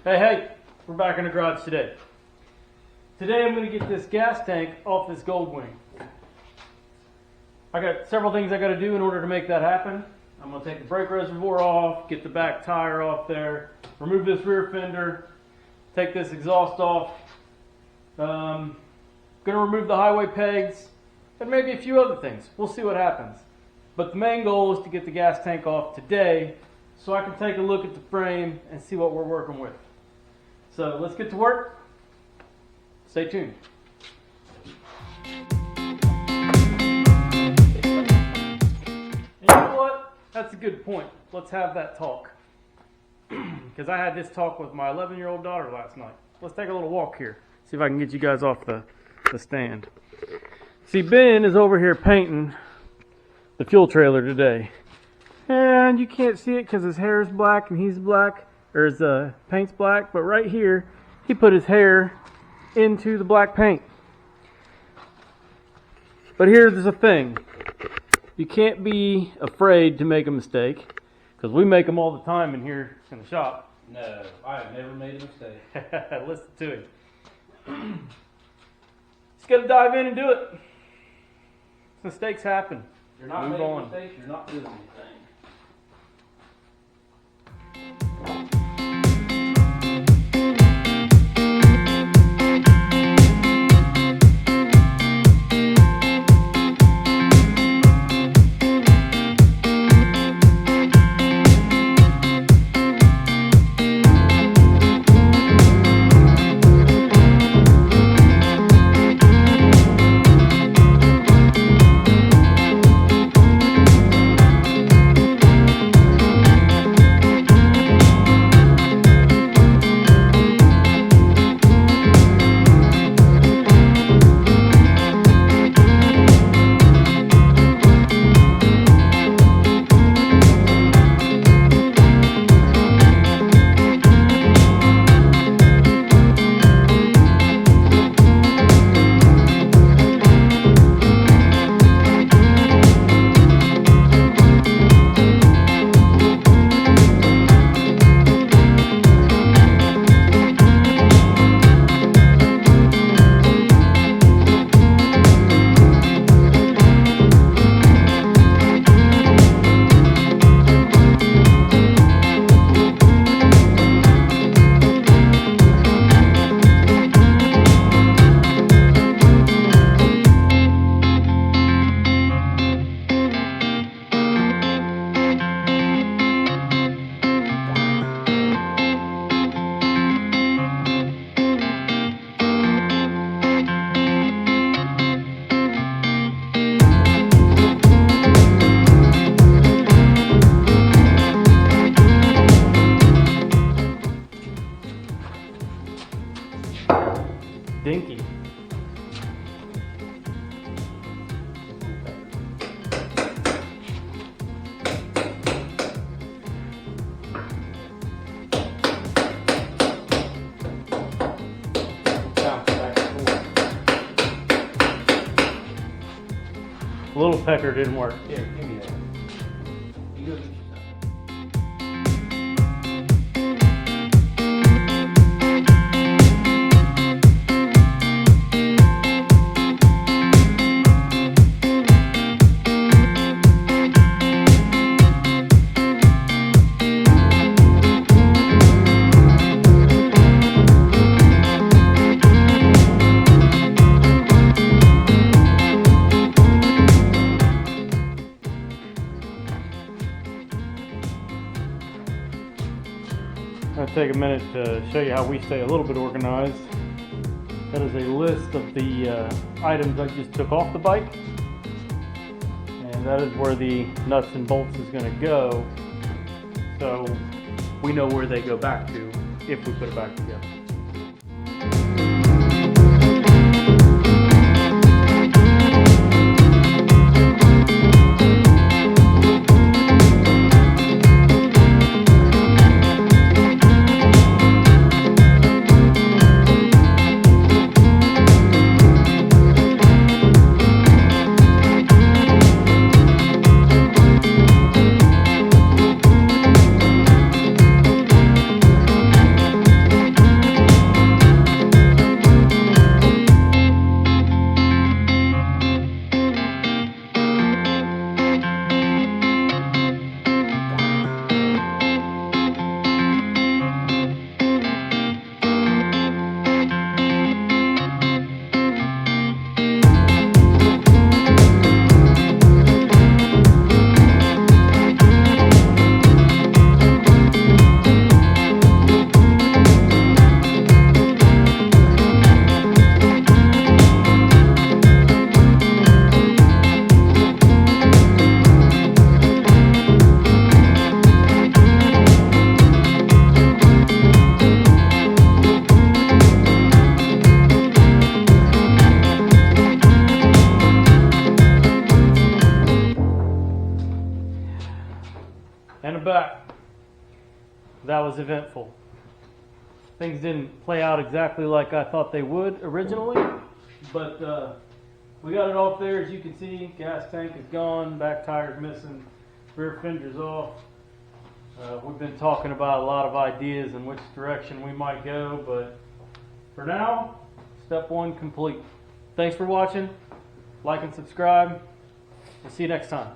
Hey, we're back in the garage today. Today I'm going to get this gas tank off this Goldwing. I got several things I got to do in order to make that happen. I'm going to take the brake reservoir off, get the back tire off there, remove this rear fender, take this exhaust off. Going to remove the highway pegs, and maybe a few other things. We'll see what happens. But the main goal is to get the gas tank off today so I can take a look at the frame and see what we're working with. So let's get to work. Stay tuned. You know what? That's a good point. Let's have that talk. Because I had this talk with my 11-year-old daughter last night. Let's take a little walk here. See if I can get you guys off the stand. See, Ben is over here painting the fuel trailer today. And you can't see it because his hair is black and he's black, or his paint's black, but right here, he put his hair into the black paint. But here's the thing. You can't be afraid to make a mistake, because we make them all the time in here in the shop. No, I have never made a mistake. Listen to him. Just got to dive in and do it. Mistakes happen. You're not Move making on. mistakes, you're not doing anything. Dinky. Little pecker didn't work. Here, give me that. You go get yourself. I'll take a minute to show you how we stay a little bit organized. That is a list of the items I just took off the bike. And that is where the nuts and bolts is going to go. So we know where they go back to if we put it back together. that was eventful. Things didn't play out exactly like I thought they would originally, but we got it off there. As you can see, gas tank is gone, back tire's missing, rear fender's off. We've been talking about a lot of ideas in which direction we might go, but for now, step one complete. Thanks for watching. Like and subscribe. We'll see you next time.